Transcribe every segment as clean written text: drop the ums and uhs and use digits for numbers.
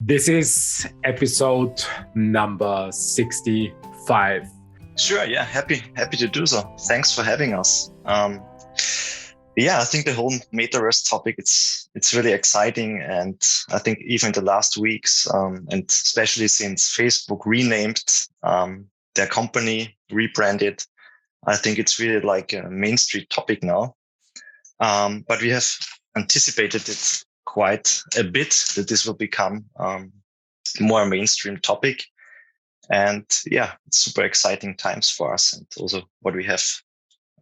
This is episode number 65. Sure, yeah, happy to do so. Thanks for having us. I think the whole Metaverse topic, it's really exciting. And I think even the last weeks, and especially since Facebook renamed their company, rebranded, I think it's really like a mainstream topic now. But we have anticipated it quite a bit that this will become more mainstream topic. And yeah, it's super exciting times for us, and also what we have,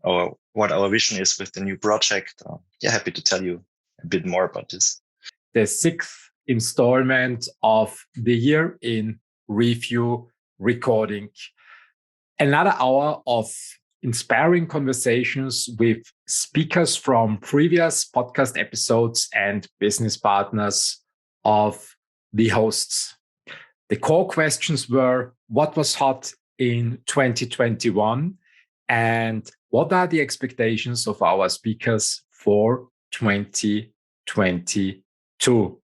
or what our vision is with the new project. Happy to tell you a bit more about this. The sixth installment of the year in review recording. Another hour of inspiring conversations with speakers from previous podcast episodes and business partners of the hosts. The core questions were, what was hot in 2021 and what are the expectations of our speakers for 2022?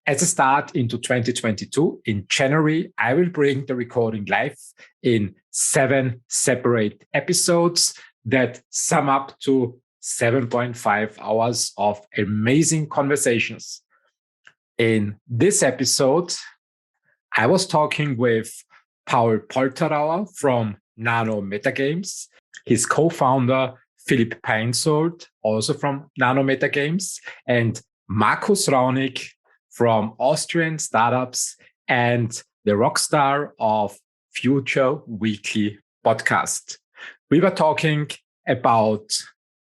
As a start into 2022, in January, I will bring the recording live in 7 separate episodes that sum up to 7.5 hours of amazing conversations. In this episode, I was talking with Polterauer from NanoMetaGames, his co-founder, Philipp Peinsold, also from NanoMetaGames, and Markus Raunig from Austrian startups and the rock star of Future Weekly podcast. We were talking about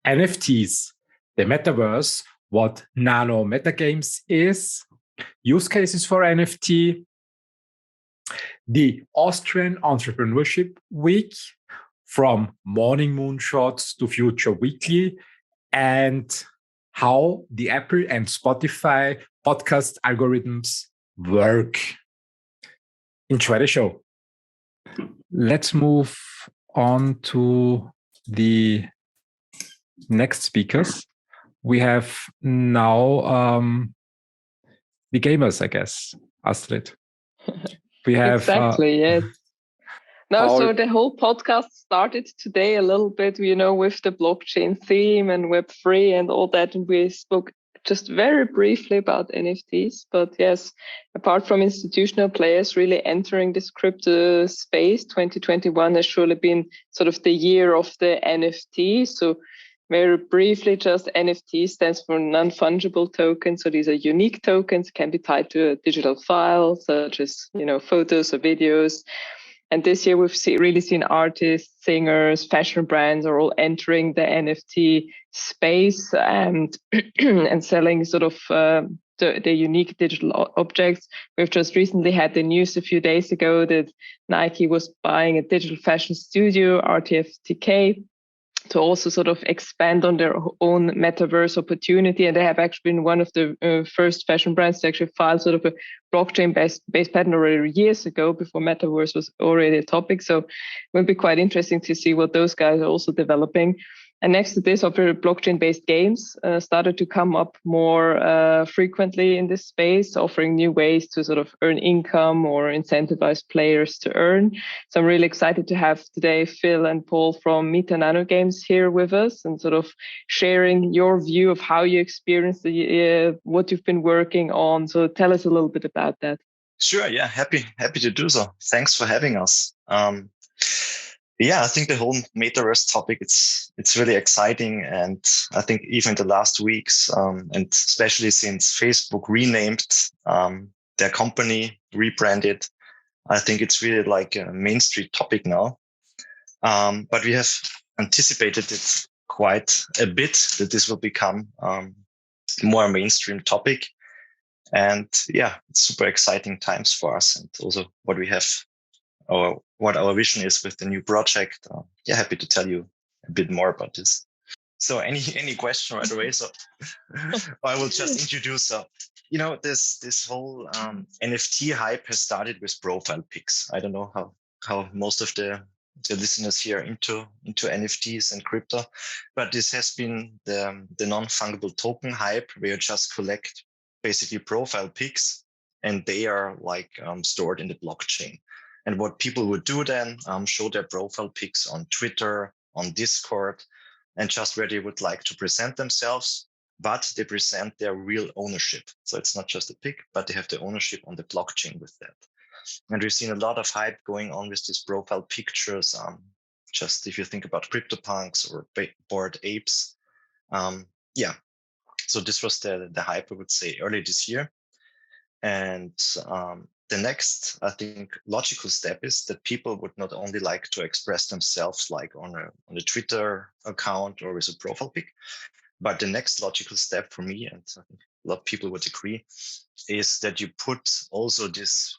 NFTs, the Metaverse, what NanoMetaGames is, use cases for NFT, the Austrian Entrepreneurship Week, from morning Moonshots to Future Weekly, and how the Apple and Spotify podcast algorithms work. Enjoy the show. Let's move on to the next speakers. We have now the gamers, I guess, Astrid. We have exactly, yes. No, so the whole podcast started today a little bit, with the blockchain theme and Web3 and all that. And we spoke just very briefly about NFTs. But yes, apart from institutional players really entering this crypto space, 2021 has surely been sort of the year of the NFT. So very briefly, just NFT stands for non-fungible tokens. So these are unique tokens, can be tied to a digital file, such as, photos or videos. And this year we've really seen artists, singers, fashion brands are all entering the NFT space and and selling sort of the unique digital objects. We've just recently had the news a few days ago that Nike was buying a digital fashion studio, RTFTK, to also sort of expand on their own metaverse opportunity. And they have actually been one of the first fashion brands to actually file sort of a blockchain-based patent already years ago, before metaverse was already a topic. So it will be quite interesting to see what those guys are also developing. And next to this, blockchain-based games started to come up more frequently in this space, offering new ways to sort of earn income or incentivize players to earn. So I'm really excited to have today Phil and Paul from NanoMetaGames here with us and sort of sharing your view of how you experienced what you've been working on. So tell us a little bit about that. Sure, yeah, happy to do so. Thanks for having us. I think the whole Metaverse topic, it's really exciting. And I think even the last weeks, and especially since Facebook renamed their company, rebranded, I think it's really like a mainstream topic now. But we have anticipated it quite a bit that this will become more mainstream topic. And yeah, it's super exciting times for us, and also what we have, or what our vision is with the new project. Happy to tell you a bit more about this. So any question right away? So I will just introduce. This whole NFT hype has started with profile pics. I don't know how most of the listeners here into NFTs and crypto, but this has been the non-fungible token hype, where you just collect basically profile pics and they are like stored in the blockchain. And what people would do then, show their profile pics on Twitter, on Discord, and just where they would like to present themselves, but they present their real ownership. So it's not just a pic, but they have the ownership on the blockchain with that. And we've seen a lot of hype going on with these profile pictures. Just if you think about CryptoPunks or Bored Apes. Yeah, so this was the hype, I would say, early this year. And the next, I think, logical step is that people would not only like to express themselves like on a Twitter account or with a profile pic, but the next logical step for me, and I think a lot of people would agree, is that you put also this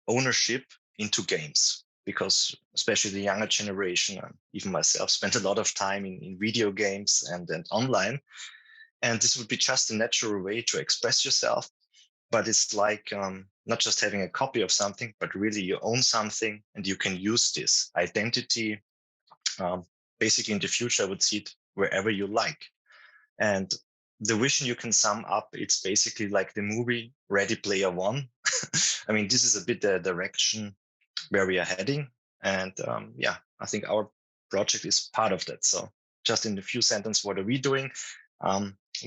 ownership into games, because especially the younger generation, and even myself, spent a lot of time in video games and online. And this would be just a natural way to express yourself. But it's like not just having a copy of something, but really you own something and you can use this identity. Basically, in the future, I would see it wherever you like. And the vision you can sum up, it's basically like the movie Ready Player One. I mean, this is a bit the direction where we are heading. And yeah, I think our project is part of that. So just in a few sentences, what are we doing?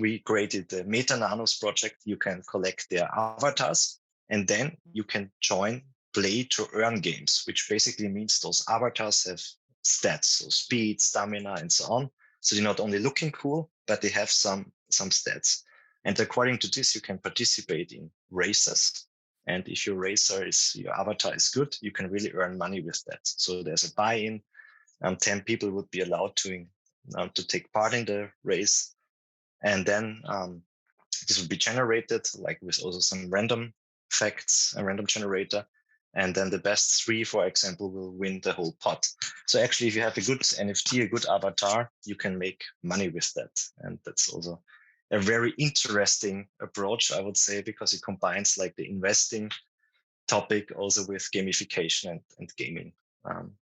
We created the MetaNanos project. You can collect their avatars, and then you can join play to earn games, which basically means those avatars have stats, so speed, stamina, and so on. So they're not only looking cool, but they have some stats. And according to this, you can participate in races. And if your your avatar is good, you can really earn money with that. So there's a buy-in. 10 people would be allowed to take part in the race. And then this would be generated like with also some random facts, a random generator. And then the best 3, for example, will win the whole pot. So actually, if you have a good NFT, a good avatar, you can make money with that. And that's also a very interesting approach, I would say, because it combines like the investing topic also with gamification and gaming.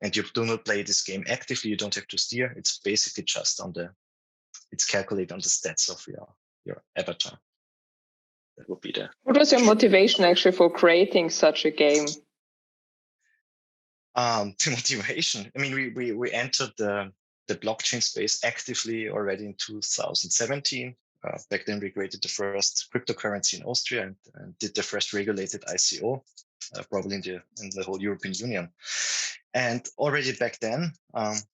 And you do not play this game actively. You don't have to steer. It's basically just it's calculated on the stats of your avatar. That would be the. What was your motivation actually for creating such a game? The motivation. I mean, we entered the blockchain space actively already in 2017. Back then, we created the first cryptocurrency in Austria and did the first regulated ICO, probably in the whole European Union. And already back then,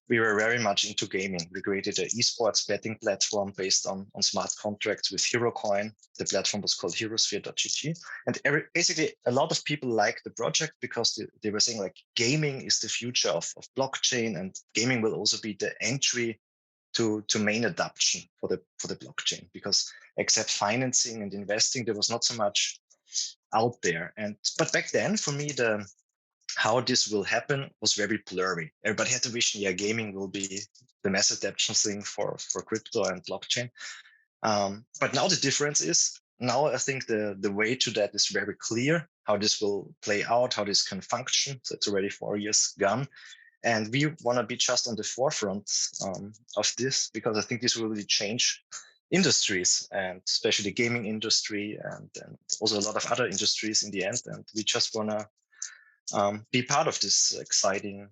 we were very much into gaming. We created an esports betting platform based on smart contracts with HeroCoin. The platform was called herosphere.gg. And basically, a lot of people liked the project because they were saying like gaming is the future of blockchain, and gaming will also be the entry to main adoption for the blockchain, because except financing and investing, there was not so much out there. But back then, for me, how this will happen was very blurry. Everybody had the vision, yeah, gaming will be the mass adoption thing for crypto and blockchain. But now the difference is, now I think the way to that is very clear, how this will play out, how this can function. So it's already 4 years gone. And we want to be just on the forefront of this, because I think this will really change industries, and especially the gaming industry and also a lot of other industries in the end. And we just want to be part of this exciting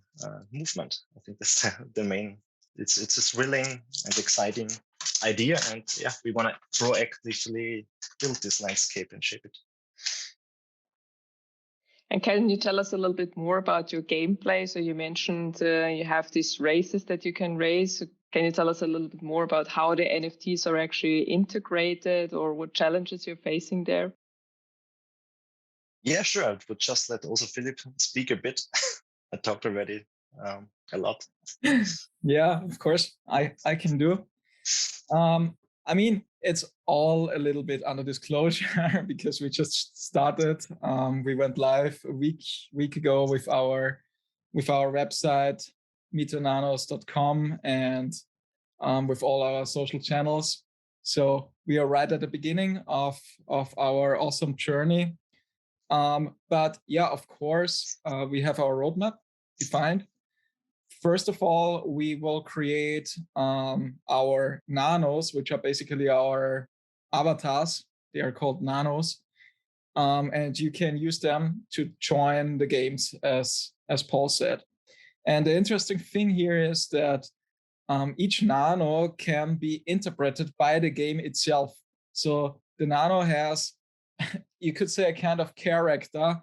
movement. I think that's the main. It's a thrilling and exciting idea, and yeah, we want to proactively build this landscape and shape it. And can you tell us a little bit more about your gameplay? So you mentioned you have these races that you can race. So can you tell us a little bit more about how the NFTs are actually integrated, or what challenges you're facing there? Yeah, sure. I would just let also Philipp speak a bit. I talked already a lot. Yeah, of course, I can do. I mean, it's all a little bit under disclosure because we just started. We went live a week ago with our website, metananos.com, and with all our social channels. So we are right at the beginning of our awesome journey. But yeah, of course, we have our roadmap defined. First of all, we will create our nanos, which are basically our avatars. They are called nanos. and you can use them to join the games, as Paul said. And the interesting thing here is that each nano can be interpreted by the game itself. So the nano has, you could say, a kind of character,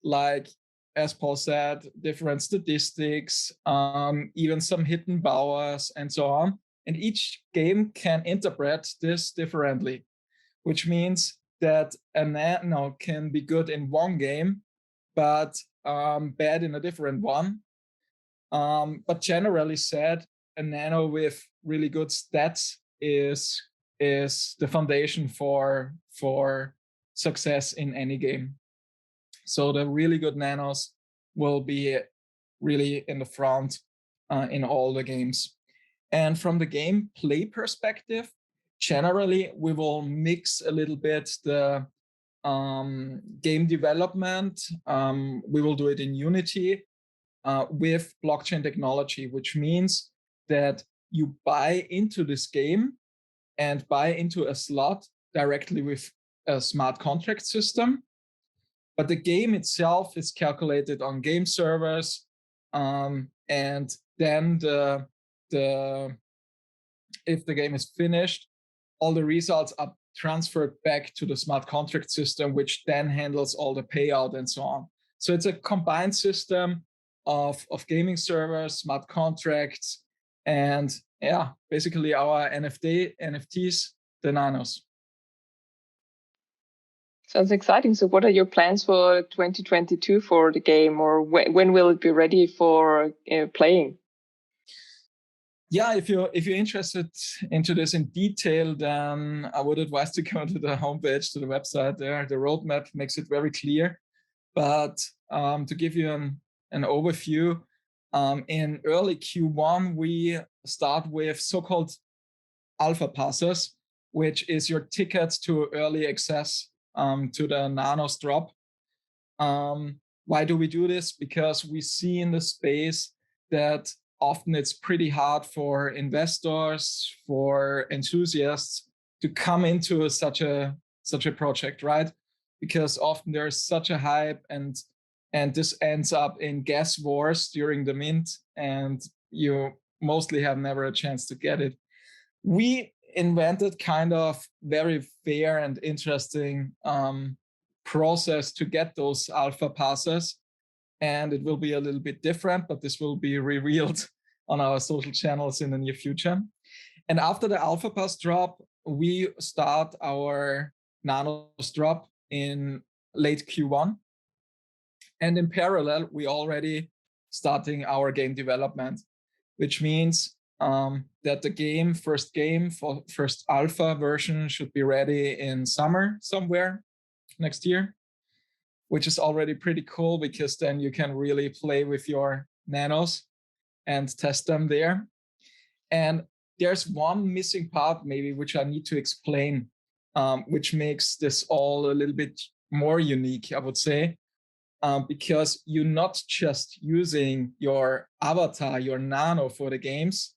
like, as Paul said, different statistics, even some hidden powers, and so on. And each game can interpret this differently, which means that a nano can be good in one game, but bad in a different one. But generally said, a nano with really good stats is the foundation for success in any game. So the really good nanos will be really in the front in all the games. And from the gameplay perspective, generally we will mix a little bit the game development. We will do it in Unity with blockchain technology, which means that you buy into this game and buy into a slot directly with a smart contract system. But the game itself is calculated on game servers, and then if the game is finished, all the results are transferred back to the smart contract system, which then handles all the payout and so on. So it's a combined system of gaming servers, smart contracts, and basically our NFTs, the nanos. Sounds exciting. So what are your plans for 2022 for the game, or when will it be ready for playing? Yeah, if you're interested into this in detail, then I would advise to go to the homepage, to the website there. The roadmap makes it very clear. But to give you an overview, in early Q1, we start with so-called alpha passes, which is your ticket to early access to the nanos drop. Why do we do this? Because we see in the space that often it's pretty hard for investors, for enthusiasts to come into such a project, right? Because often there's such a hype, and this ends up in gas wars during the mint, and you mostly have never a chance to get it. We invented kind of very fair and interesting process to get those alpha passes, and it will be a little bit different, but this will be revealed on our social channels in the near future. And after the alpha pass drop, we start our nanos drop in late Q1. And in parallel, we already starting our game development, which means that the first alpha version should be ready in summer somewhere next year, which is already pretty cool, because then you can really play with your nanos and test them there. And there's one missing part maybe which I need to explain, which makes this all a little bit more unique, I would say, because you're not just using your avatar, your nano for the games,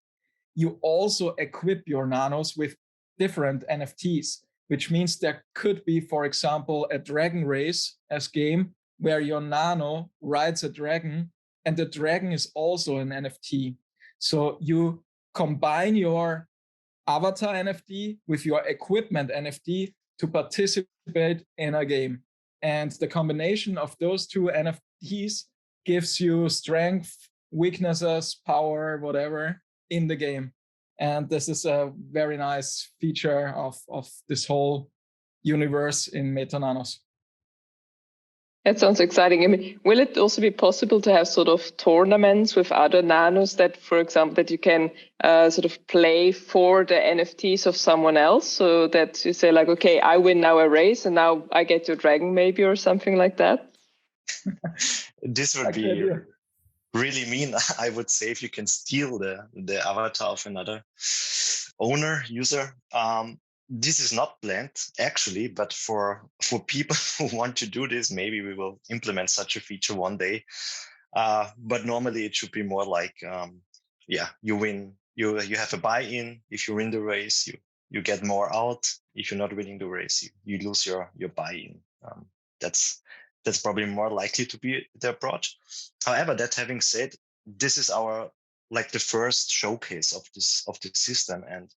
you also equip your nanos with different NFTs, which means there could be, for example, a dragon race as game where your nano rides a dragon, and the dragon is also an NFT. So you combine your avatar NFT with your equipment NFT to participate in a game. And the combination of those two NFTs gives you strength, weaknesses, power, whatever in the game. And this is a very nice feature of this whole universe in MetaNanos. That sounds exciting. I mean, will it also be possible to have sort of tournaments with other nanos that, for example, that you can sort of play for the NFTs of someone else, so that you say like, okay, I win now a race and now I get your dragon maybe, or something like that? This would be really mean, I would say, if you can steal the avatar of another user. This is not planned actually, but for people who want to do this, maybe we will implement such a feature one day. But normally it should be more like, you win, you have a buy-in. If you win the race, you get more out. If you're not willing to raise, you lose your buy-in. That's probably more likely to be the approach. However, that having said, this is our like the first showcase of the system, and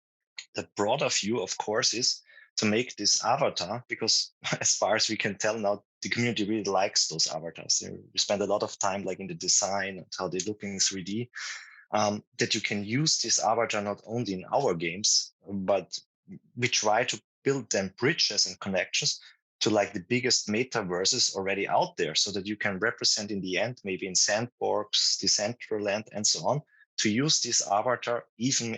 the broader view, of course, is to make this avatar, because as far as we can tell now, the community really likes those avatars. We spend a lot of time like in the design and how they look in 3D. That you can use this avatar not only in our games, but we try to build them bridges and connections to like the biggest metaverses already out there, so that you can represent in the end, maybe in Sandbox, Decentraland, and so on, to use this avatar even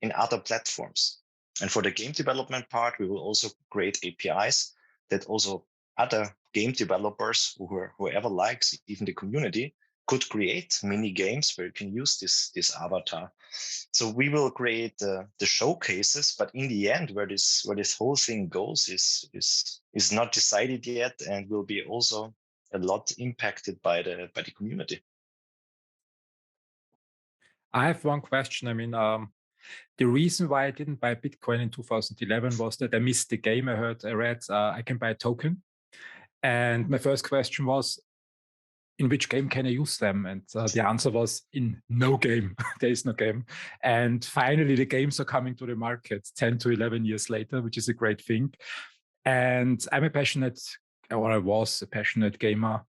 in other platforms. And for the game development part, we will also create APIs that also other game developers, whoever likes, even the community, could create mini games where you can use this avatar. So we will create the showcases, but in the end, where this whole thing goes is not decided yet, and will be also a lot impacted by the community. I have one question. I mean, the reason why I didn't buy Bitcoin in 2011 was that I missed the game. I read I can buy a token, and my first question was, in which game can I use them? And the answer was, in no game. There is no game. And finally, the games are coming to the market 10 to 11 years later, which is a great thing. And I was a passionate gamer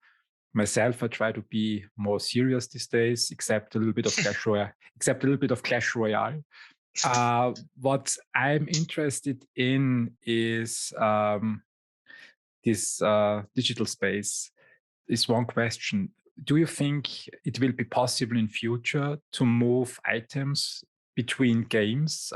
myself. I try to be more serious these days, except a little bit of Clash Royale. What I'm interested in is this digital space. Is one question. Do you think it will be possible in future to move items between games,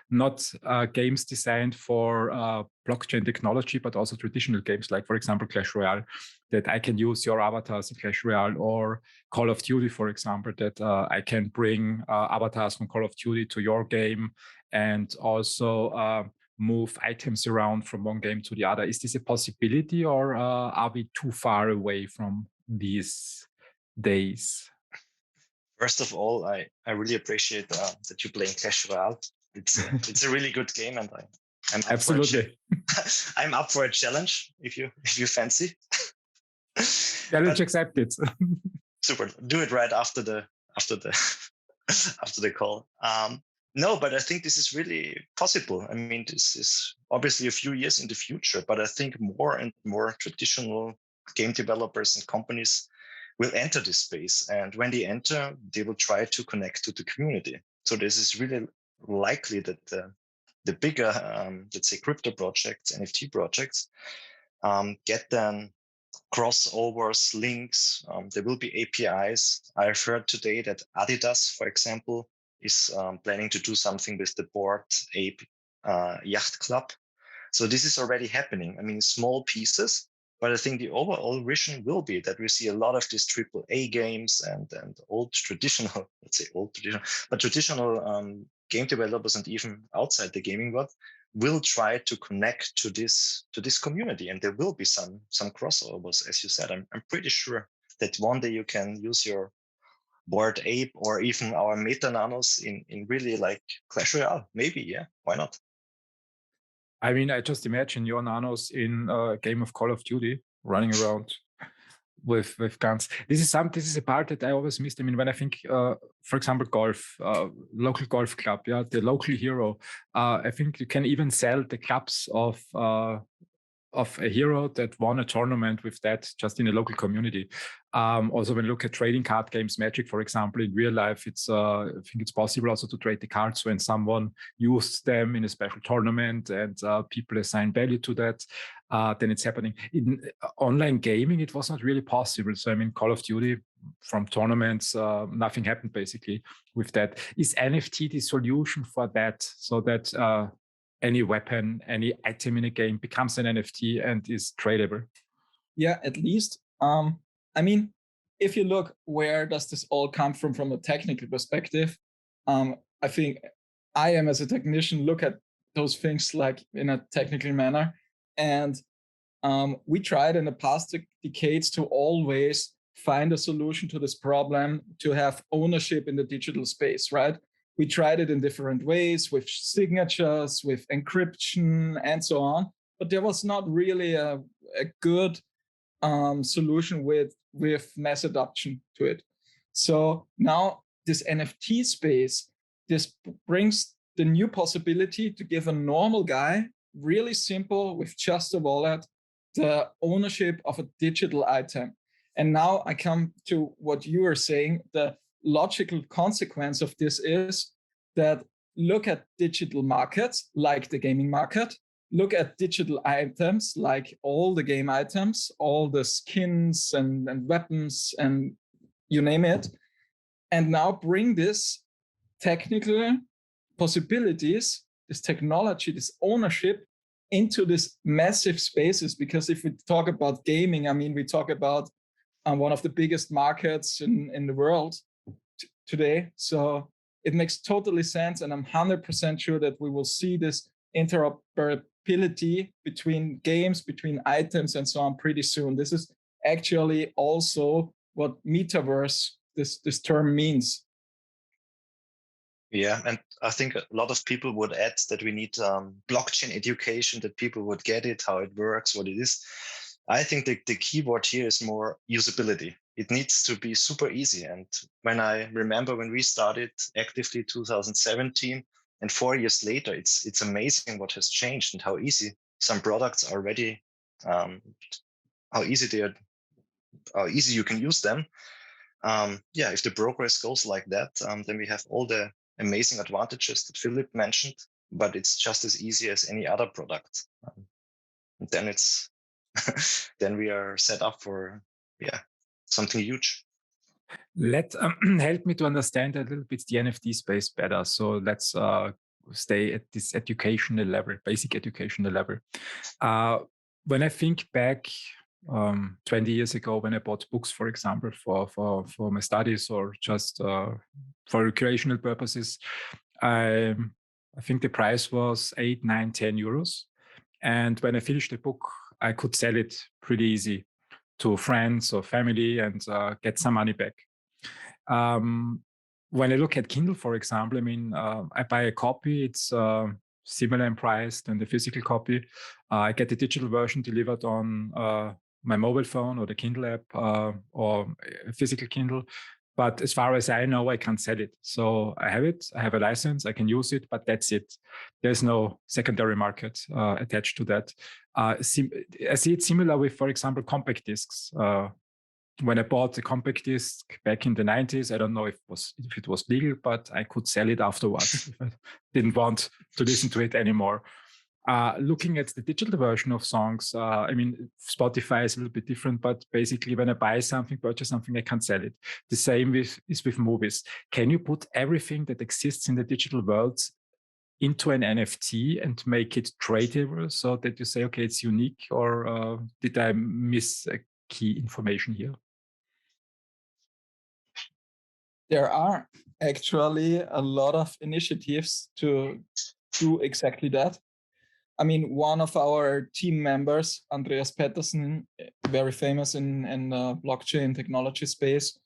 not games designed for blockchain technology, but also traditional games, like, for example, Clash Royale, that I can use your avatars in Clash Royale, or Call of Duty, for example, that I can bring avatars from Call of Duty to your game, and also move items around from one game to the other. Is this a possibility, or are we too far away from these days? First of all, I really appreciate that you're playing Clash Royale. It's a really good game, and I'm up Absolutely. I'm up for a challenge if you fancy. Challenge accepted. Super. Do it right after the call. No, but I think this is really possible. I mean, this is obviously a few years in the future, but I think more and more traditional game developers and companies will enter this space. And when they enter, they will try to connect to the community. So this is really likely that the bigger, let's say, crypto projects, NFT projects, get then crossovers, links. There will be APIs. I've heard today that Adidas, for example, is planning to do something with the Bored Ape Yacht Club. So this is already happening. I mean, small pieces, but I think the overall vision will be that we see a lot of these AAA games and traditional game developers, and even outside the gaming world, will try to connect to this community, and there will be some crossovers, as you said. I'm pretty sure that one day you can use your Bored Ape or even our Meta Nanos in really like Clash Royale. Maybe, yeah, why not? I mean, I just imagine your nanos in a game of Call of Duty running around with guns. This is a part that I always missed. I mean, when I think, for example, golf, local golf club, yeah, the local hero. I think you can even sell the clubs of a hero that won a tournament with that, just in a local community. Also, when you look at trading card games, Magic, for example, in real life, I think it's possible also to trade the cards when someone used them in a special tournament, and people assign value to that. Then it's happening. In online gaming, it was not really possible. So I mean, Call of Duty, from tournaments, nothing happened basically with that. Is NFT the solution for that, so that any weapon, any item in a game becomes an NFT and is tradable? Yeah, at least. I mean, if you look, where does this all come from a technical perspective? I think I am, as a technician, look at those things like in a technical manner. And we tried in the past decades to always find a solution to this problem, to have ownership in the digital space, right? we tried it in different ways with signatures, with encryption, and so on. But there was not really a good solution with mass adoption to it. So now this NFT space, this brings the new possibility to give a normal guy, really simple, with just a wallet, the ownership of a digital item. And now I come to what you were saying. The logical consequence of this is that look at digital markets like the gaming market, look at digital items like all the game items, all the skins and weapons and you name it, and now bring this technical possibilities, this technology, this ownership into these massive spaces. Because if we talk about gaming, I mean, we talk about one of the biggest markets in the world today. So it makes totally sense. And I'm 100% sure that we will see this interoperability between games, between items, and so on pretty soon. This is actually also what Metaverse, this term means. Yeah, and I think a lot of people would add that we need blockchain education, that people would get it, how it works, what it is. I think the keyword here is more usability. It needs to be super easy. And when I remember when we started actively 2017, and 4 years later, it's amazing what has changed and how easy some products are already, how easy you can use them. If the progress goes like that, then we have all the amazing advantages that Philipp mentioned, but it's just as easy as any other product. Then it's then we are set up for something huge. Let help me to understand a little bit the NFT space better. So let's stay at this educational level, basic educational level. When I think back 20 years ago, when I bought books, for example, for my studies or just for recreational purposes, I think the price was 8, 9, 10 euros. And when I finished the book, I could sell it pretty easy to friends or family and get some money back. When I look at Kindle, for example, I mean, I buy a copy, it's similar in price than the physical copy. I get the digital version delivered on my mobile phone or the Kindle app or a physical Kindle. But as far as I know, I can't sell it. So I have it, I have a license, I can use it, but that's it. There's no secondary market attached to that. I see it similar with, for example, compact discs. When I bought the compact disc back in the 90s, I don't know if it was legal, but I could sell it afterwards if I didn't want to listen to it anymore. Looking at the digital version of songs, I mean, Spotify is a little bit different, but basically when I buy something, purchase something, I can't sell it. The same is with movies. Can you put everything that exists in the digital world into an NFT and make it tradable so that you say, okay, it's unique, or did I miss a key information here? There are actually a lot of initiatives to do exactly that. I mean, one of our team members, Andreas Pettersen, very famous in the blockchain technology space.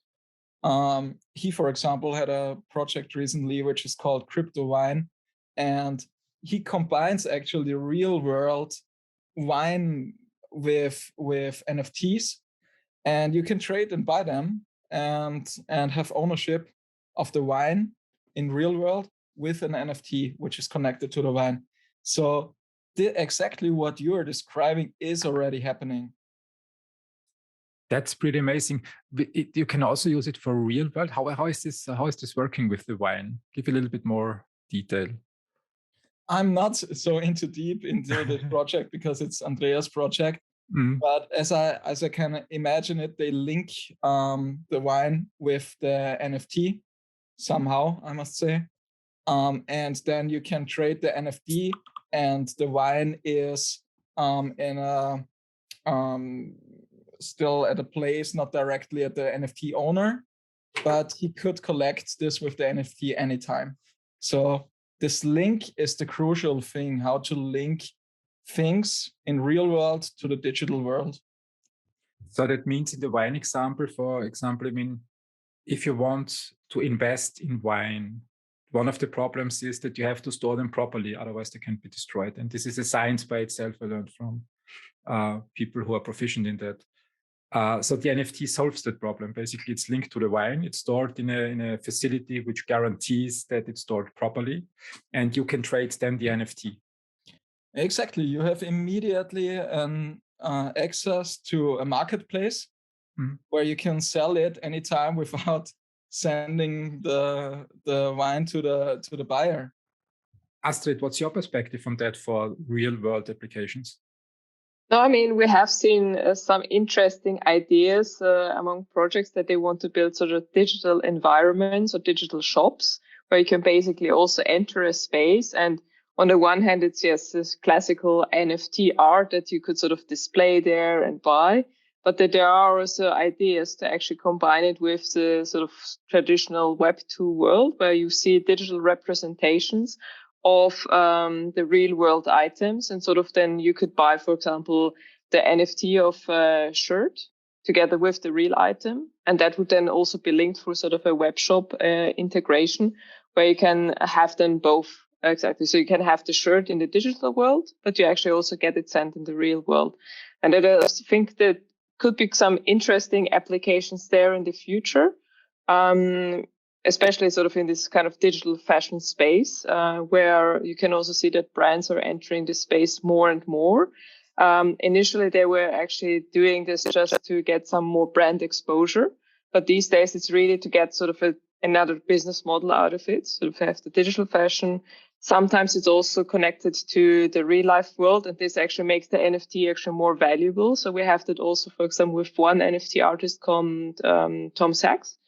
He, for example, had a project recently which is called Crypto Wine, and he combines actually real world wine with NFTs, and you can trade and buy them and have ownership of the wine in real world with an NFT which is connected to the wine. So exactly what you're describing is already happening. That's pretty amazing. You can also use it for real world. How is this working with the wine? Give a little bit more detail. I'm not so deep into this project because it's Andreas' project. Mm. But as I can imagine it, they link the wine with the NFT somehow, I must say. And then you can trade the NFT, and the wine is in a still at a place, not directly at the NFT owner, but he could collect this with the NFT anytime. So this link is the crucial thing, how to link things in real world to the digital world. So that means in the wine example, for example, I mean, if you want to invest in wine, one of the problems is that you have to store them properly, otherwise they can be destroyed. And this is a science by itself. I learned from people who are proficient in that. So the NFT solves that problem. Basically, it's linked to the wine. It's stored in a facility which guarantees that it's stored properly, and you can trade then the NFT. Exactly. You have immediately access to a marketplace where you can sell it anytime without sending the wine to the buyer. Astrid, what's your perspective on that for real world applications? No, I mean, we have seen some interesting ideas among projects that they want to build sort of digital environments or digital shops where you can basically also enter a space. And on the one hand, it's this classical NFT art that you could sort of display there and buy. But that there are also ideas to actually combine it with the sort of traditional Web 2 world where you see digital representations of the real world items, and sort of then you could buy, for example, the NFT of a shirt together with the real item, and that would then also be linked through sort of a web shop integration where you can have them both. Exactly. So you can have the shirt in the digital world, but you actually also get it sent in the real world. And I think that could be some interesting applications there in the future. Especially sort of in this kind of digital fashion space, where you can also see that brands are entering this space more and more. Initially, they were actually doing this just to get some more brand exposure. But these days, it's really to get sort of another business model out of it. Sort of have the digital fashion. Sometimes it's also connected to the real life world. And this actually makes the NFT actually more valuable. So we have that also, for example, with one NFT artist called Tom Sachs,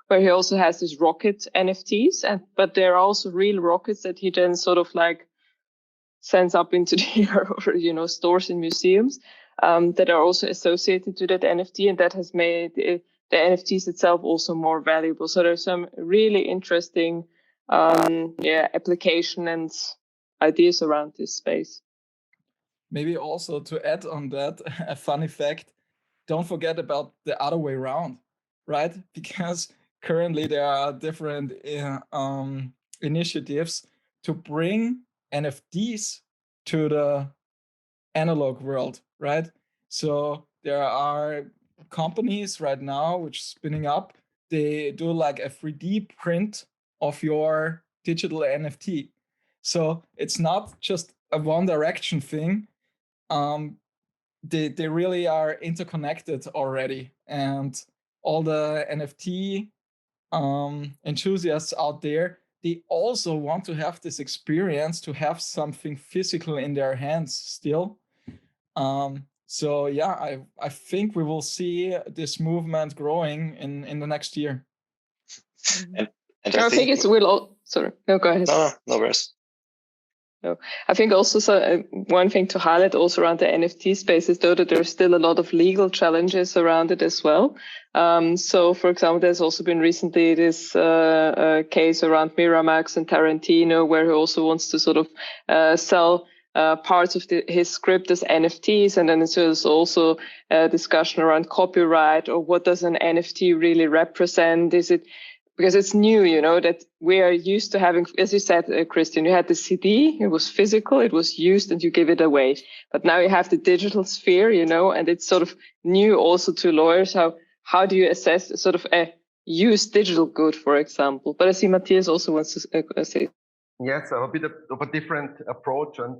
where he also has these rocket NFTs, but there are also real rockets that he then sort of like sends up into the air or, stores in museums that are also associated to that NFT, and that has made the NFTs itself also more valuable. So there's some really interesting application and ideas around this space. Maybe also to add on that, a funny fact, don't forget about the other way around, right? Because currently there are different initiatives to bring NFTs to the analog world, right? So there are companies right now which are spinning up. They do like a 3D print of your digital NFT. So it's not just a one direction thing. They really are interconnected already, and all the NFT enthusiasts out there, they also want to have this experience to have something physical in their hands still. So yeah, I think we will see this movement growing in the next year. And I think it will. Sorry, no, go ahead. No worries. No, I think also one thing to highlight also around the NFT space is though that there's still a lot of legal challenges around it as well. So, for example, there's also been recently this case around Miramax and Tarantino, where he also wants to sort of sell parts of his script as NFTs, and then there's also a discussion around copyright or what does an NFT really represent? Is it because it's new, that we are used to having, as you said, Christian, you had the CD, it was physical, it was used, and you give it away. But now you have the digital sphere, and it's sort of new also to lawyers. How do you assess sort of a used digital good, for example? But I see Matthias also wants to say. Yes, a bit of a different approach and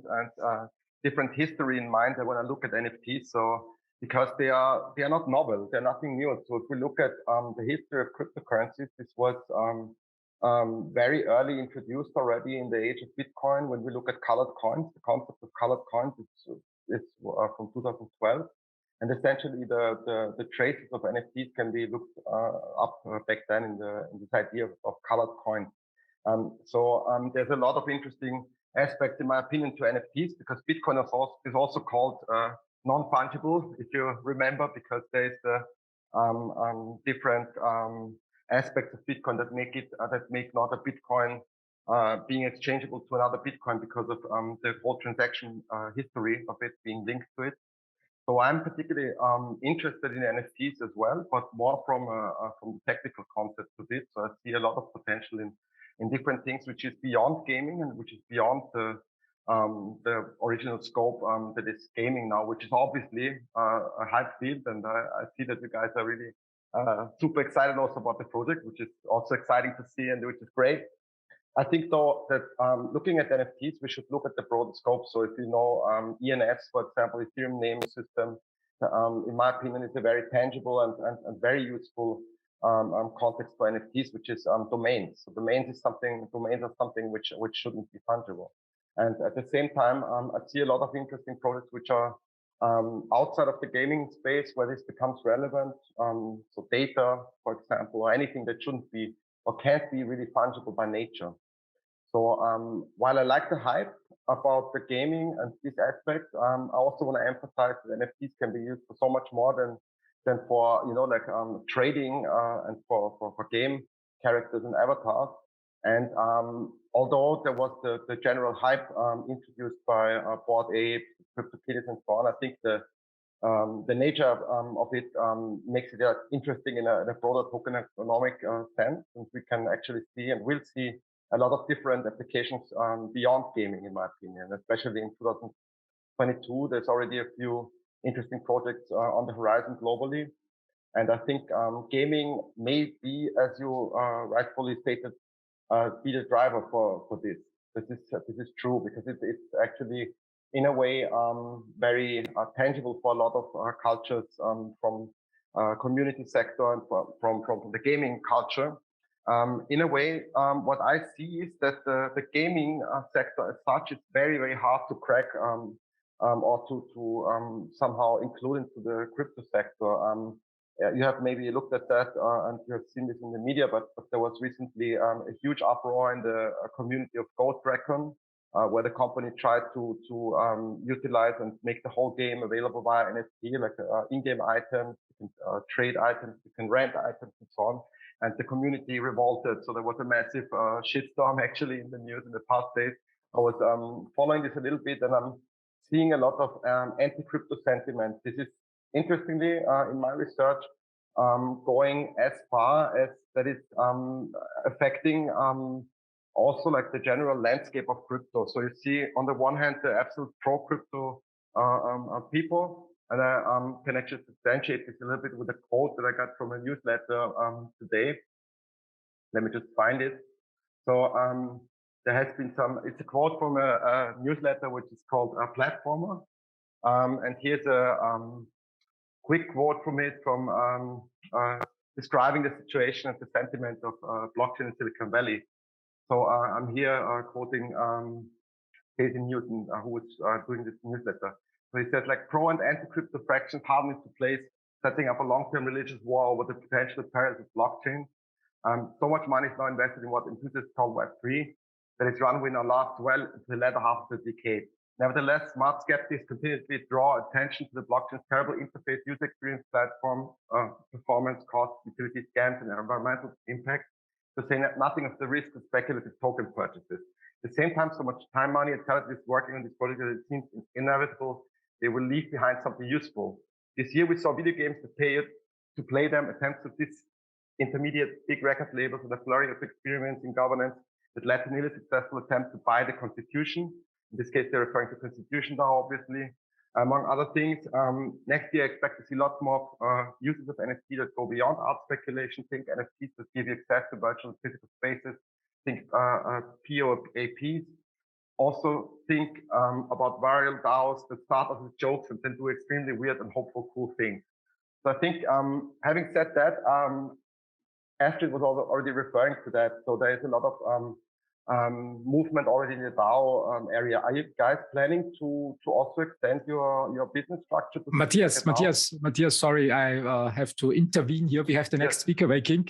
different history in mind when I look at NFTs. So because they are not novel, they're nothing new. So if we look at the history of cryptocurrencies, this was very early introduced already in the age of Bitcoin. When we look at colored coins, the concept of colored coins is from 2012, and essentially the traces of NFTs can be looked up back then in this idea of colored coins. So there's a lot of interesting aspects, in my opinion, to NFTs, because Bitcoin is also called non-fungible, if you remember, because there's the different aspects of Bitcoin that make not a Bitcoin being exchangeable to another Bitcoin because of the whole transaction history of it being linked to it. So I'm particularly interested in NFTs as well, but more from the technical concept of it. So I see a lot of potential in in different things, which is beyond gaming and which is beyond the original scope that is gaming now, which is obviously a hype field. And I see that you guys are really super excited also about the project, which is also exciting to see and which is great. I think though that looking at NFTs, we should look at the broader scope. So if you know ENFs, for example, Ethereum naming system, in my opinion, is a very tangible and very useful context for NFTs, which is domains. So domains are something which shouldn't be fungible. And at the same time, I see a lot of interesting projects which are outside of the gaming space where this becomes relevant. So data, for example, or anything that shouldn't be or can't be really fungible by nature. So while I like the hype about the gaming and this aspect, I also want to emphasize that NFTs can be used for so much more than for, you know, like trading and for game characters and avatars. And although there was the general hype introduced by Bored Apes, CryptoKitties, and so on, I think the nature of it makes it interesting in a broader tokenomic sense, and we can actually see and will see a lot of different applications beyond gaming, in my opinion, especially in 2022. There's already a few interesting projects on the horizon globally. And I think gaming may be, as you rightfully stated, be the driver for this. This is true because it's actually, in a way, very tangible for a lot of cultures from community sector and from the gaming culture. In a way, what I see is that the gaming sector as such is very, very hard to crack or to somehow include into the crypto sector. You have maybe looked at that and you have seen this in the media, but there was recently a huge uproar in the community of Ghost Recon, where the company tried to utilize and make the whole game available via NFT, like in-game items, you can trade items, you can rent items and so on. And the community revolted. So there was a massive shitstorm actually in the news in the past days. I was following this a little bit and I'm seeing a lot of anti-crypto sentiment. This is interestingly in my research going as far as that is affecting also like the general landscape of crypto. So you see on the one hand, the absolute pro-crypto people, and I can actually substantiate this a little bit with a quote that I got from a newsletter today. Let me just find it. So there has been it's a quote from a newsletter which is called Platformer. And here's a quick quote from it from describing the situation and the sentiment of blockchain in Silicon Valley. So I'm here quoting Casey Newton, who was doing this newsletter. So he says, like, pro and anti-crypto fractions harden into place, setting up a long-term religious war over the potential perils of blockchain. So much money is now invested in what enthusiasts call Web3 that its runway now lasts well into the latter half of the decade. Nevertheless, smart skeptics continuously draw attention to the blockchain's terrible interface, user experience, platform, performance, cost, utility scams, and environmental impact, to say nothing of the risk of speculative token purchases. At the same time, so much time, money, and talent is working on this project that it seems inevitable they will leave behind something useful. This year, we saw video games that pay to play them, attempts to disintermediate big record labels with a flurry of experiments in governance that led to nearly successful attempt to buy the constitution. In this case, they're referring to Constitution DAO, obviously, among other things. Next year, I expect to see lots more uses of NFT that go beyond art speculation. Think NFTs that give you access to virtual physical spaces. Think POAPs. Also think about viral DAOs that start off with jokes and then do extremely weird and hopeful cool things. So I think having said that, Astrid was already referring to that. So there is a lot of movement already in the DAO area. Are you guys planning to also extend your business structure? To Matthias, sorry, I have to intervene here. We have the next speaker waiting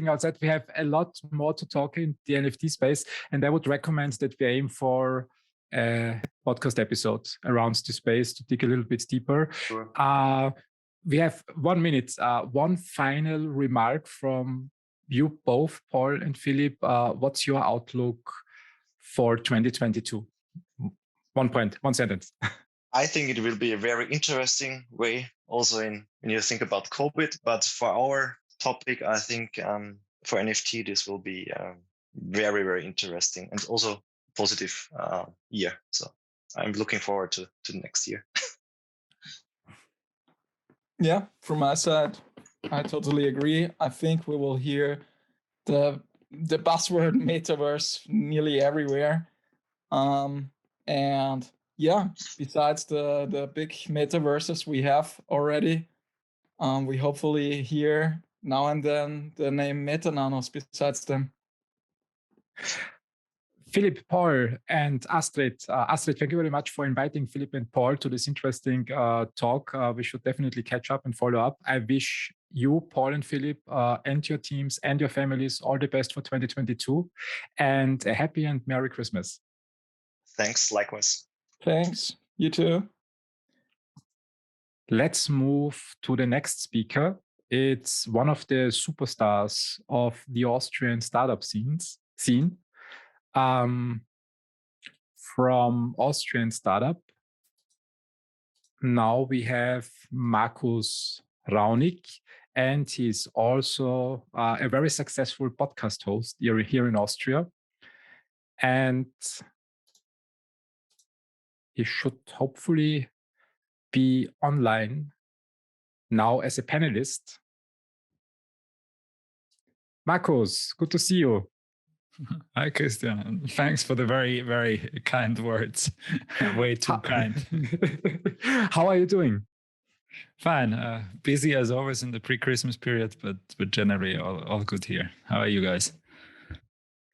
outside. We have a lot more to talk in the NFT space, and I would recommend that we aim for a podcast episode around the space to dig a little bit deeper. Sure. We have 1 minute. One final remark from you both, Paul and Philipp. What's your outlook for 2022? 1 point, 1 sentence. I think it will be a very interesting way also when you think about COVID. But for our topic, I think for NFT, this will be very, very interesting and also positive year. So I'm looking forward to the next year. Yeah, from my side, I totally agree. I think we will hear the buzzword metaverse nearly everywhere. And yeah, besides the big metaverses we have already, we hopefully hear now and then the name Meta-Nanos besides them. Philipp, Paul, and Astrid. Astrid, thank you very much for inviting Philipp and Paul to this interesting talk. We should definitely catch up and follow up. I wish you, Paul and Philipp, and your teams and your families all the best for 2022, and a happy and Merry Christmas. Thanks, likewise. Thanks, you too. Let's move to the next speaker. It's one of the superstars of the Austrian startup scene. From Austrian startup, now we have Markus Raunig, and he's also a very successful podcast host here in Austria. And he should hopefully be online now as a panelist. Markus, good to see you. Hi, Christian. And thanks for the very, very kind words. Way too kind. How are you doing? Fine. Busy as always in the pre-Christmas period, but generally all good here. How are you guys?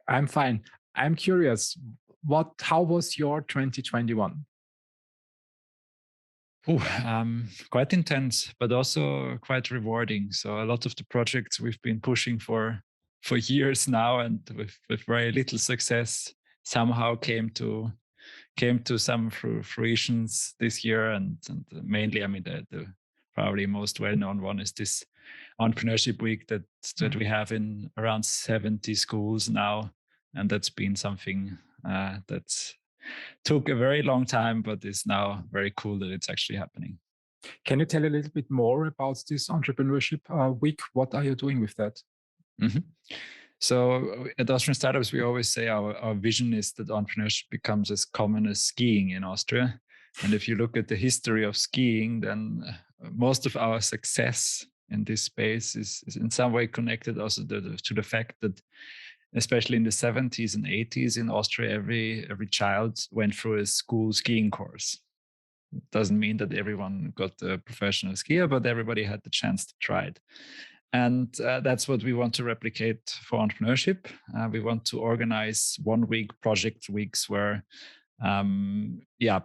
I'm fine. I'm curious, how was your 2021? Quite intense, but also quite rewarding. So a lot of the projects we've been pushing for years now, and with very little success, somehow came to some fruitions this year. And mainly, I mean, the probably most well-known one is this Entrepreneurship Week that we have in around 70 schools now, and that's been something that's took a very long time, but is now very cool that it's actually happening. Can you tell a little bit more about this Entrepreneurship Week? What are you doing with that? Mm-hmm. So at Austrian Startups, we always say our vision is that entrepreneurship becomes as common as skiing in Austria. And if you look at the history of skiing, then most of our success in this space is in some way connected also to the fact that, especially in the 70s and 80s in Austria, every child went through a school skiing course. It doesn't mean that everyone got a professional skier, but everybody had the chance to try it. And that's what we want to replicate for entrepreneurship. We want to organize 1 week project weeks where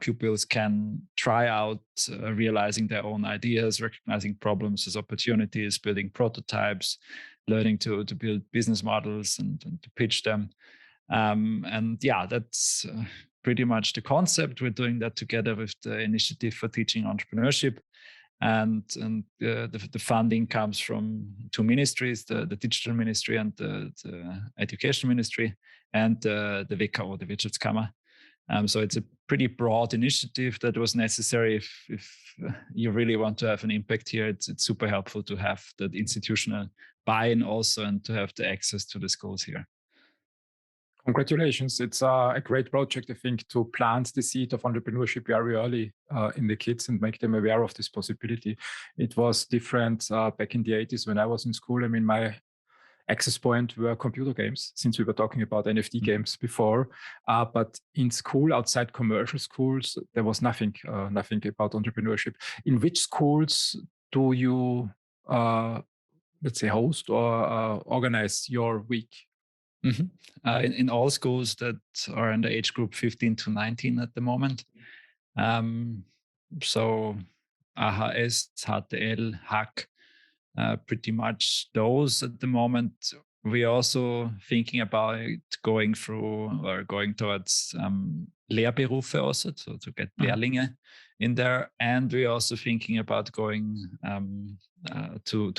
pupils can try out realizing their own ideas, recognizing problems as opportunities, building prototypes, learning to build business models and to pitch them. That's pretty much the concept. We're doing that together with the Initiative for Teaching Entrepreneurship. And the funding comes from 2 ministries, the Digital Ministry and the Education Ministry, and the WKO, the Wirtschaftskammer. So it's a pretty broad initiative that was necessary. If you really want to have an impact here, it's super helpful to have that institutional buy-in also, and to have the access to the schools here. Congratulations. It's a great project, I think, to plant the seed of entrepreneurship very early in the kids and make them aware of this possibility. It was different back in the 80s when I was in school. I mean, my access point were computer games, since we were talking about NFT games before. But in school, outside commercial schools, there was nothing about entrepreneurship. In which schools do you, let's say, host or organize your week? Mm-hmm. In all schools that are in the age group 15 to 19 at the moment. So AHS, HTL, HAC, pretty much those at the moment. We're also thinking about going towards Lehrberufe also, so to get Lehrlinge in there. And we're also thinking about going to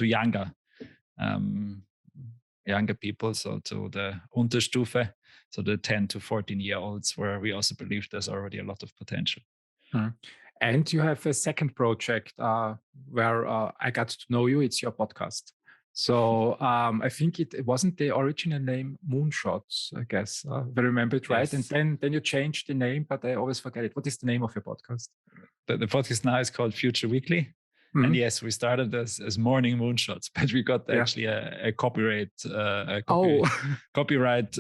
younger people, so to the Unterstufe, so the 10 to 14-year-olds, where we also believe there's already a lot of potential. And you have a second project where I got to know you. It's your podcast. So I think it wasn't the original name Moonshots, I guess, if I remember it right. Yes. And then you changed the name, but I always forget it. What is the name of your podcast? The podcast now is called Future Weekly. And yes, we started as Morning Moonshots, but we got actually a copyright copyright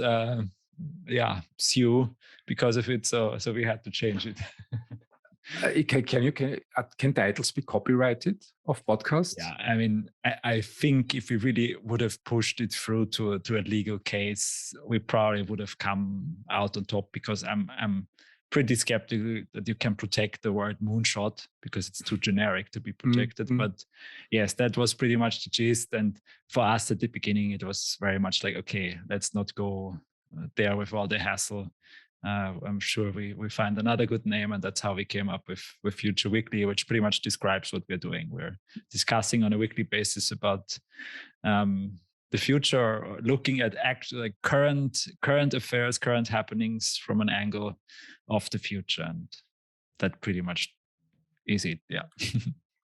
sue because of it. So we had to change it. Can titles be copyrighted of podcasts? Yeah, I mean, I think if we really would have pushed it through to a legal case, we probably would have come out on top, because I'm pretty skeptical that you can protect the word moonshot because it's too generic to be protected. Mm-hmm. But yes, that was pretty much the gist. And for us at the beginning, it was very much like, okay, let's not go there with all the hassle. I'm sure we find another good name, and that's how we came up with Future Weekly, which pretty much describes what we're doing. We're discussing on a weekly basis about the future, looking at actually current affairs, current happenings from an angle of the future, and that pretty much is it. Yeah.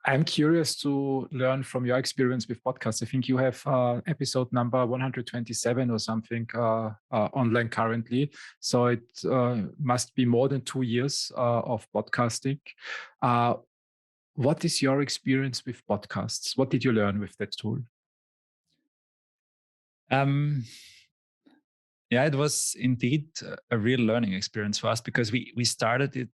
I'm curious to learn from your experience with podcasts. I think you have episode number 127 or something online currently. So it must be more than 2 years of podcasting. What is your experience with podcasts? What did you learn with that tool? Yeah, it was indeed a real learning experience for us, because we started it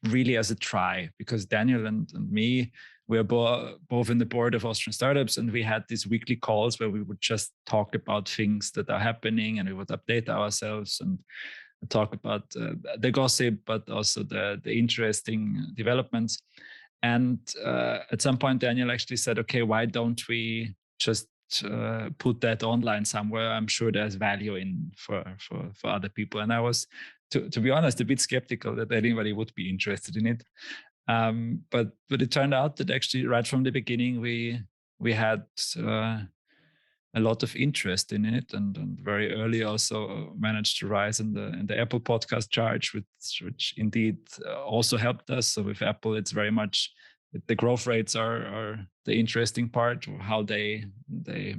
really as a try, because Daniel and me, we're both in the board of Austrian startups, and we had these weekly calls where we would just talk about things that are happening, and we would update ourselves and talk about the gossip, but also the interesting developments. And at some point, Daniel actually said, okay, why don't we just put that online somewhere? I'm sure there's value in for other people. And I was, to be honest, a bit skeptical that anybody would be interested in it. But it turned out that actually right from the beginning, we had a lot of interest in it, and very early also managed to rise in the Apple podcast charts, which indeed also helped us. So with Apple, it's very much the growth rates are the interesting part, how they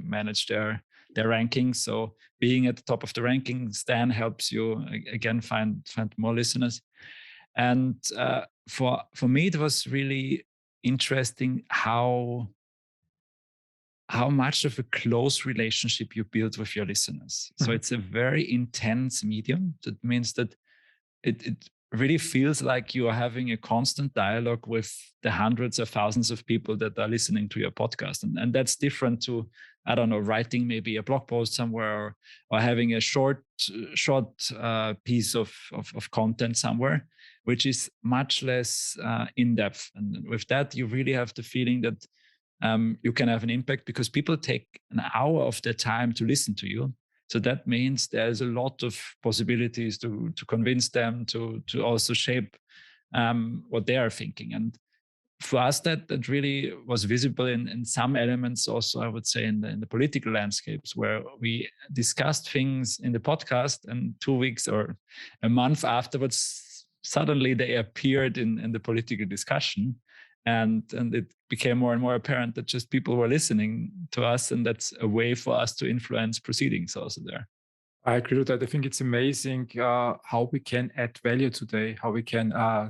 manage their rankings. So being at the top of the rankings then helps you again find more listeners. And for me, it was really interesting how much of a close relationship you build with your listeners. Mm-hmm. So it's a very intense medium. That means that it really feels like you are having a constant dialogue with the hundreds of thousands of people that are listening to your podcast. And that's different to, I don't know, writing maybe a blog post somewhere, or having a short piece of content somewhere, which is much less in-depth. And with that, you really have the feeling that you can have an impact, because people take an hour of their time to listen to you. So that means there's a lot of possibilities to convince them to also shape what they are thinking. And for us, that really was visible in some elements also, I would say, in the political landscapes, where we discussed things in the podcast, and 2 weeks or a month afterwards, suddenly they appeared in the political discussion. And it became more and more apparent that just people were listening to us, and that's a way for us to influence proceedings also there. I agree with that. I think it's amazing how we can add value today, how we can, how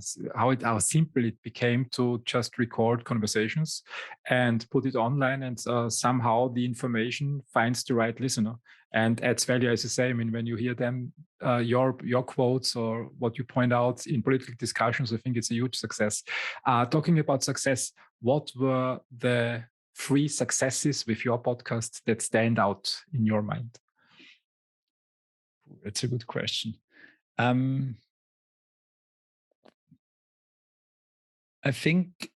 simple it became to just record conversations and put it online, and somehow the information finds the right listener and adds value, as you say. I mean, when you hear them, your quotes or what you point out in political discussions, I think it's a huge success. Talking about success, what were the 3 successes with your podcast that stand out in your mind? That's a good question. I think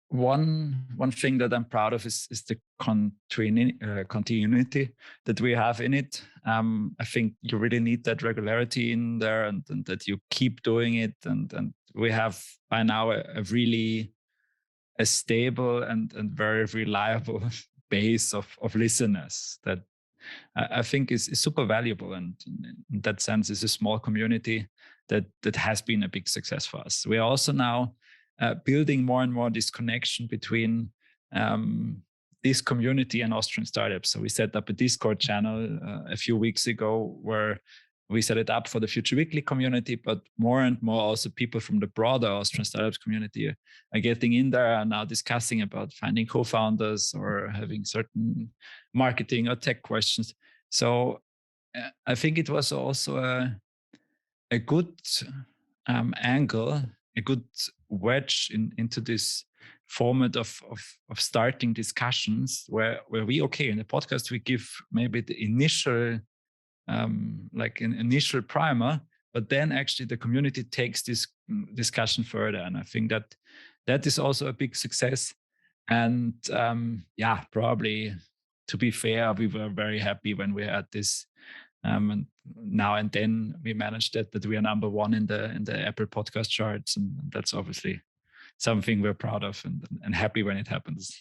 one thing that I'm proud of is the continuity that we have in it. I think you really need that regularity in there, and that you keep doing it. And we have by now a really stable and very reliable base of listeners that I think is super valuable, and in that sense is a small community that has been a big success for us. We are also now building more and more this connection between this community and Austrian startups. So we set up a Discord channel a few weeks ago where we set it up for the Future Weekly community, but more and more also people from the broader Austrian startups community are getting in there and now discussing about finding co-founders or having certain marketing or tech questions. So I think it was also a good angle, a good wedge into this format of starting discussions where we, in the podcast, we give maybe the initial like an initial primer, but then actually the community takes this discussion further. And I think that is also a big success. And probably to be fair, we were very happy when we had this. And now and then we managed that we are number one in the Apple podcast charts. And that's obviously something we're proud of and happy when it happens.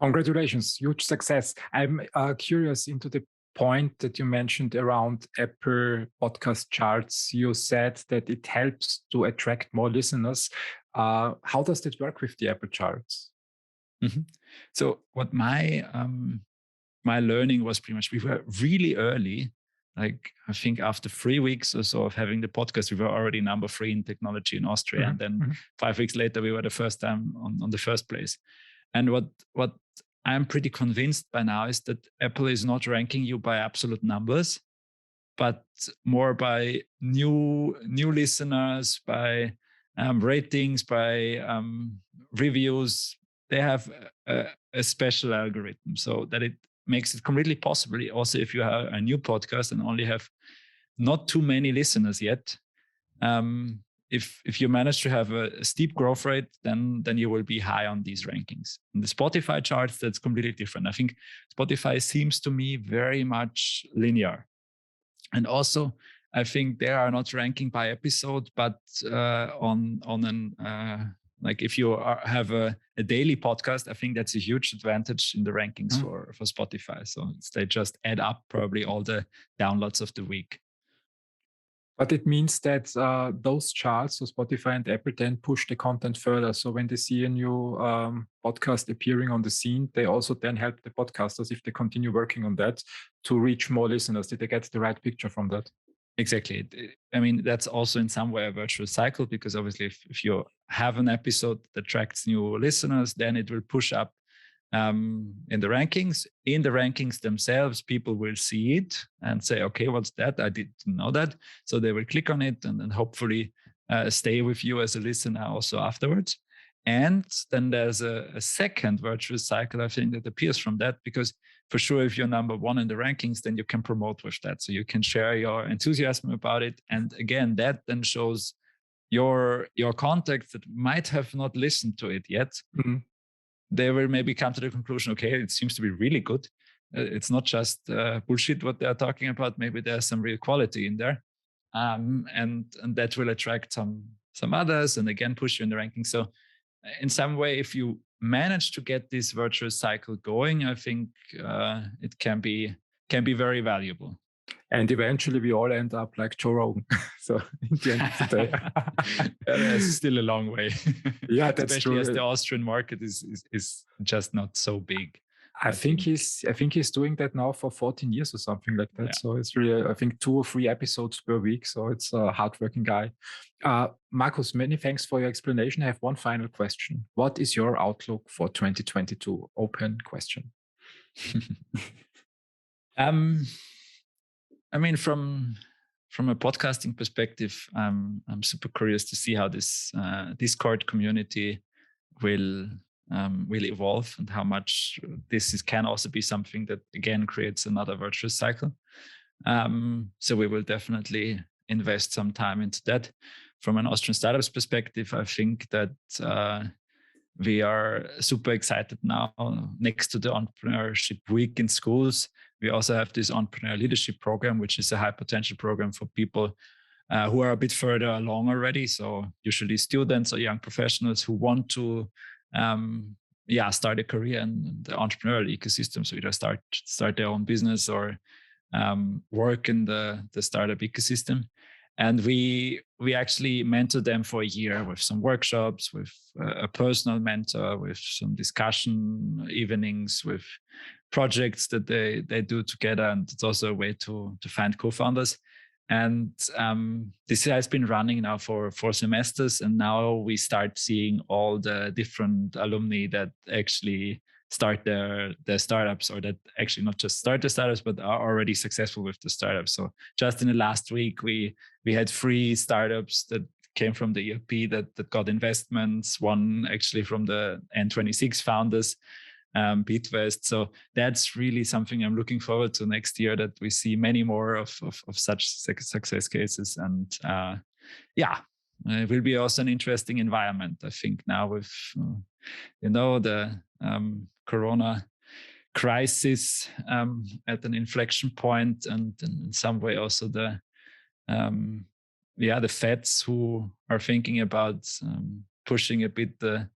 Congratulations, huge success. I'm curious into the point that you mentioned around Apple podcast charts. You said that it helps to attract more listeners. How does that work with the Apple charts? Mm-hmm. So what my learning was pretty much, we were really early. Like I think after 3 weeks or so of having the podcast, we were already number 3 in technology in Austria. Mm-hmm. And then 5 weeks later, we were the first time on the first place. And what I'm pretty convinced by now is that Apple is not ranking you by absolute numbers, but more by new listeners, by ratings, by reviews. They have a special algorithm so that it makes it completely possible. Also, if you have a new podcast and only have not too many listeners yet, if you manage to have a steep growth rate, then you will be high on these rankings. In the Spotify charts, that's completely different. I think Spotify seems to me very much linear. And also, I think they are not ranking by episode, but on an like if you have a daily podcast, I think that's a huge advantage in the rankings for Spotify. So they just add up probably all the downloads of the week. But it means that those charts, so Spotify and Apple, then push the content further. So when they see a new podcast appearing on the scene, they also then help the podcasters, if they continue working on that, to reach more listeners. Did they get the right picture from that? Exactly. I mean, that's also in some way a virtuous cycle, because obviously if you have an episode that attracts new listeners, then it will push up in the rankings. In the rankings themselves, people will see it and say, okay, what's that? I didn't know that. So they will click on it and then hopefully stay with you as a listener also afterwards. And then there's a second virtuous cycle, I think, that appears from that, because for sure, if you're number 1 in the rankings, then you can promote with that. So you can share your enthusiasm about it. And again, that then shows your contacts that might have not listened to it yet. Mm-hmm. They will maybe come to the conclusion, okay, it seems to be really good. It's not just bullshit what they're talking about. Maybe there's some real quality in there. And that will attract some others and again push you in the ranking. So in some way, if you manage to get this virtuous cycle going, I think it can be very valuable. And eventually we all end up like Joe Rogan. So in the end of the day. There's still a long way. Yeah, that's especially true. As the Austrian market is just not so big. I think he's doing that now for 14 years or something like that. Yeah. So it's really, I think, 2 or 3 episodes per week. So it's a hardworking guy. Markus, many thanks for your explanation. I have one final question. What is your outlook for 2022? Open question. I mean, from a podcasting perspective, I'm super curious to see how this Discord community will evolve and how much this can also be something that again creates another virtuous cycle. So we will definitely invest some time into that. From an Austrian startups perspective, I think that we are super excited now. Next to the Entrepreneurship Week in schools, we also have this Entrepreneur Leadership Program, which is a high potential program for people who are a bit further along already. So usually students or young professionals who want to start a career in the entrepreneurial ecosystem. So either start their own business or work in the startup ecosystem. And we actually mentor them for a year with some workshops, with a personal mentor, with some discussion evenings, with projects that they do together. And it's also a way to find co-founders. And this has been running now for 4 semesters. And now we start seeing all the different alumni that actually start their startups, or that actually not just start the startups, but are already successful with the startups. So just in the last week, we had 3 startups that came from the ERP that got investments, one actually from the N26 founders, Bitwest. So that's really something I'm looking forward to next year, that we see many more of such success cases. And it will be also an interesting environment, I think, now with the Corona crisis at an inflection point, and in some way also the Feds who are thinking about pushing a bit the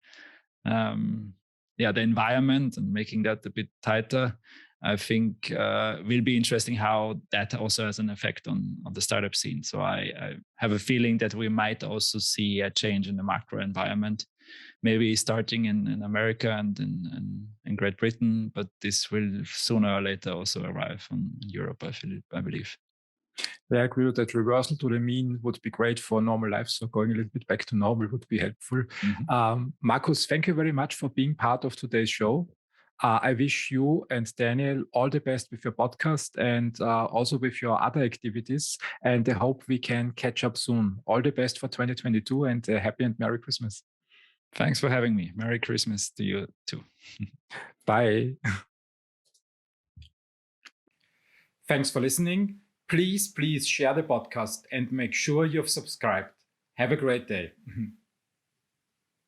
environment and making that a bit tighter. I think will be interesting how that also has an effect on the startup scene. So I have a feeling that we might also see a change in the macro environment, maybe starting in America and in Great Britain, but this will sooner or later also arrive in Europe, I believe. Yeah, I agree with that. Reversal to the mean would be great for normal life. So going a little bit back to normal would be helpful. Mm-hmm. Markus, thank you very much for being part of today's show. I wish you and Daniel all the best with your podcast and also with your other activities. And I hope we can catch up soon. All the best for 2022 and happy and Merry Christmas. Thanks for having me. Merry Christmas to you too. Bye. Thanks for listening. Please share the podcast and make sure you've subscribed. Have a great day.